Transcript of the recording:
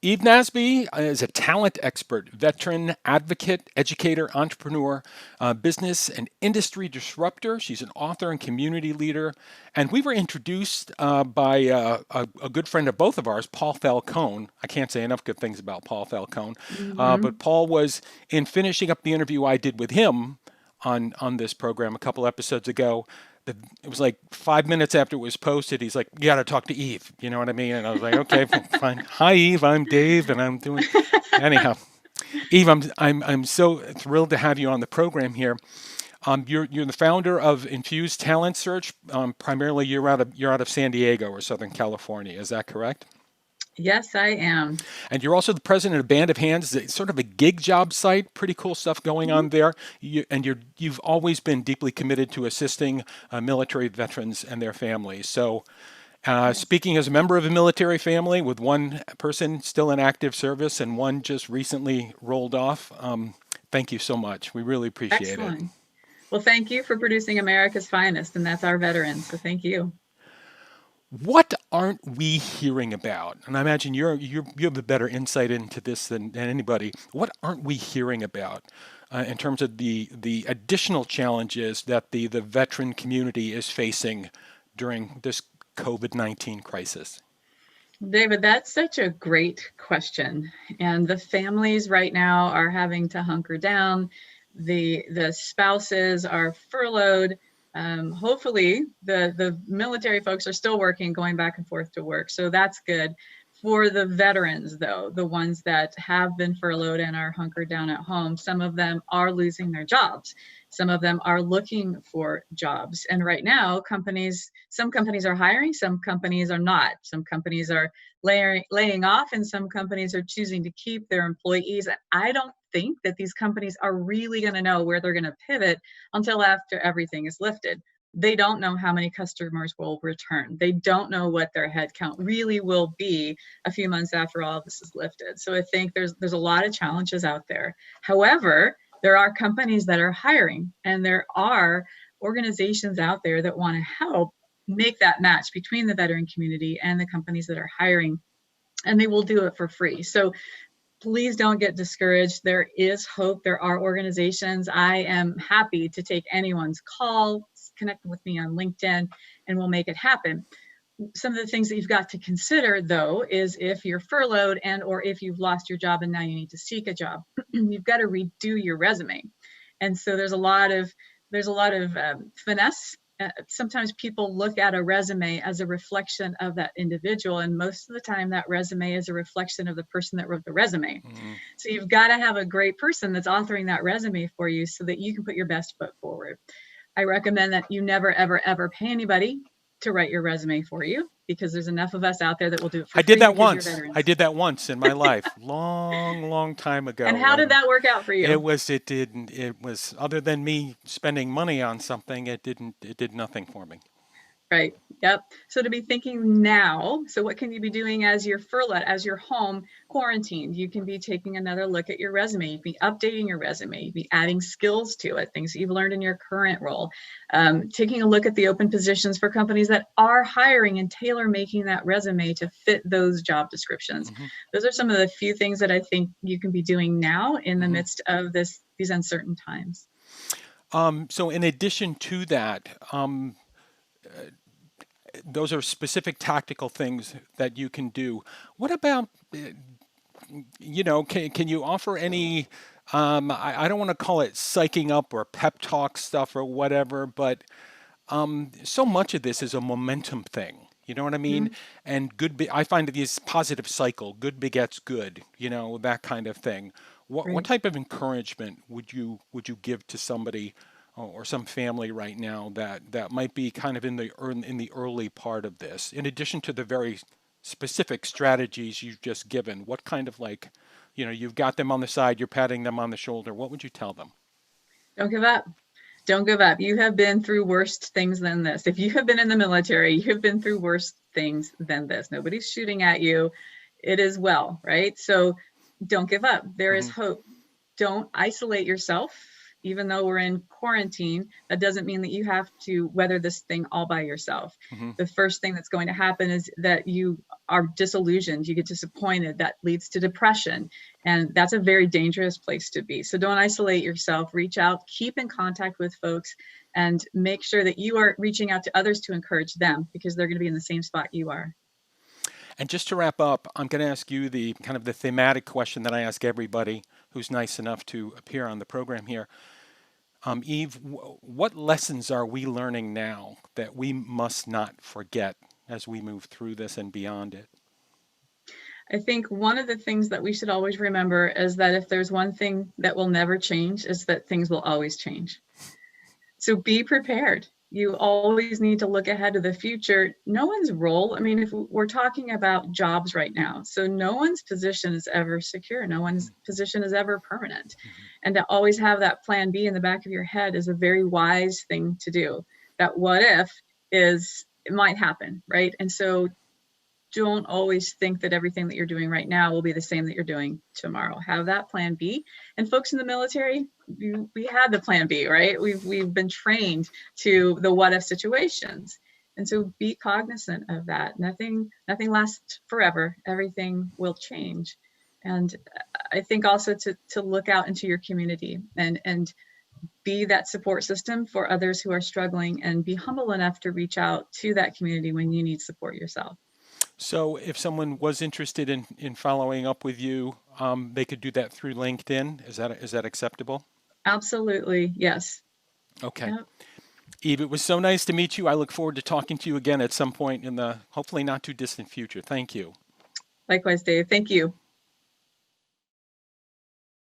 Eve Nasby is a talent expert, veteran, advocate, educator, entrepreneur, business and industry disruptor. She's an author and community leader. And we were introduced by a good friend of both of ours, Paul Falcone. I can't say enough good things about Paul Falcone. But Hmm. Paul was in finishing up the interview I did with him on this program a couple episodes ago. It was like 5 minutes after it was posted. He's like, "You got to talk to Eve." You know what I mean? And I was like, "Okay, fine. Hi, Eve. I'm Dave, and I'm doing." Anyhow, Eve, I'm so thrilled to have you on the program here. You're the founder of Infused Talent Search. Primarily, you're out of San Diego or Southern California. Is that correct? Yes, I am. And you're also the president of Band of Hands, it's sort of a gig job site. Pretty cool stuff going Mhm. on there. You've always been deeply committed to assisting military veterans and their families. So, Yes. speaking as a member of a military family with one person still in active service and one just recently rolled off, thank you so much. We really appreciate it. Excellent. Well, thank you for producing America's finest, and that's our veterans. So thank you. What aren't we hearing about? And I imagine you have a better insight into this than anybody. What aren't we hearing about in terms of the additional challenges that the veteran community is facing during this COVID-19 crisis? David, that's such a great question. And the families right now are having to hunker down. The spouses are furloughed. Hopefully, the military folks are still working, going back and forth to work. So that's good. For the veterans, though, the ones that have been furloughed and are hunkered down at home, some of them are losing their jobs. Some of them are looking for jobs. And right now, some companies are hiring, some companies are not. Some companies are laying off, and some companies are choosing to keep their employees. I don't think that these companies are really going to know where they're going to pivot until after everything is lifted. They don't know how many customers will return. They don't know what their headcount really will be a few months after all of this is lifted. So I think there's a lot of challenges out there. However, there are companies that are hiring, and there are organizations out there that want to help make that match between the veteran community and the companies that are hiring, and they will do it for free. So please don't get discouraged. There is hope. There are organizations. I am happy to take anyone's call, connect with me on LinkedIn, and we'll make it happen. Some of the things that you've got to consider, though, is if you're furloughed and or if you've lost your job and now you need to seek a job, you've got to redo your resume. And so there's a lot of finesse. Sometimes people look at a resume as a reflection of that individual, and most of the time that resume is a reflection of the person that wrote the resume. Mm. So you've got to have a great person that's authoring that resume for you so that you can put your best foot forward. I recommend that you never, ever, ever pay anybody to write your resume for you, because there's enough of us out there that will do it for I did free that because you're once. I veterans. did that once in my life, long, long time And ago, how did and that work out for you? it was other than me spending money on something, it did nothing for me. Right. Yep. So to be thinking now, so what can you be doing as you're furloughed, as you're home quarantined? You can be taking another look at your resume. You can be updating your resume. You can be adding skills to it, things that you've learned in your current role. Taking a look at the open positions for companies that are hiring and tailor making that resume to fit those job descriptions. Hmm. Those are some of the few things that I think you can be doing now in the Hmm. midst of these uncertain times. So in addition to that, those are specific tactical things that you can do. What about, can you offer any, I don't want to call it psyching up or pep talk stuff or whatever, but so much of this is a momentum thing. You know what I mean? Mhm. And I find this positive cycle, good begets good, that kind of thing. What Right. type of encouragement would you give to somebody or some family right now that might be kind of in the early part of this, in addition to the very specific strategies you've just given? What kind of, like, you've got them on the side, you're patting them on the shoulder. What would you tell them? Don't give up. Don't give up. You have been through worse things than this. If you have been in the military, you have been through worse things than this. Nobody's shooting at you. It is well, right? So don't give up. There is Hmm. hope. Don't isolate yourself. even though we're in quarantine, that doesn't mean that you have to weather this thing all by yourself. Mm-hmm. The first thing that's going to happen is that you are disillusioned, you get disappointed, that leads to depression. And that's a very dangerous place to be. So don't isolate yourself, reach out, keep in contact with folks, and make sure that you are reaching out to others to encourage them, because they're going to be in the same spot you are. And just to wrap up, I'm going to ask you the kind of the thematic question that I ask everybody who's nice enough to appear on the program here. Eve, what lessons are we learning now that we must not forget as we move through this and beyond it? I think one of the things that we should always remember is that if there's one thing that will never change, is that things will always change. So be prepared. You always need to look ahead to the future. No one's role, I mean, if we're talking about jobs right now, so no one's position is ever secure. No one's position is ever permanent. And to always have that plan B in the back of your head is a very wise thing to do. That what if is, it might happen, right? And so don't always think that everything that you're doing right now will be the same that you're doing tomorrow. Have that plan B. And folks in the military, we had the plan B, right? We've been trained to the what if situations. And so be cognizant of that. Nothing lasts forever. Everything will change. And I think also to look out into your community and be that support system for others who are struggling, and be humble enough to reach out to that community when you need support yourself. So, if someone was interested in following up with you, they could do that through LinkedIn. Is that acceptable? Absolutely. Yes. Okay. Yep. Eve, it was so nice to meet you. I look forward to talking to you again at some point in the hopefully not too distant future. Thank you. Likewise, Dave. Thank you.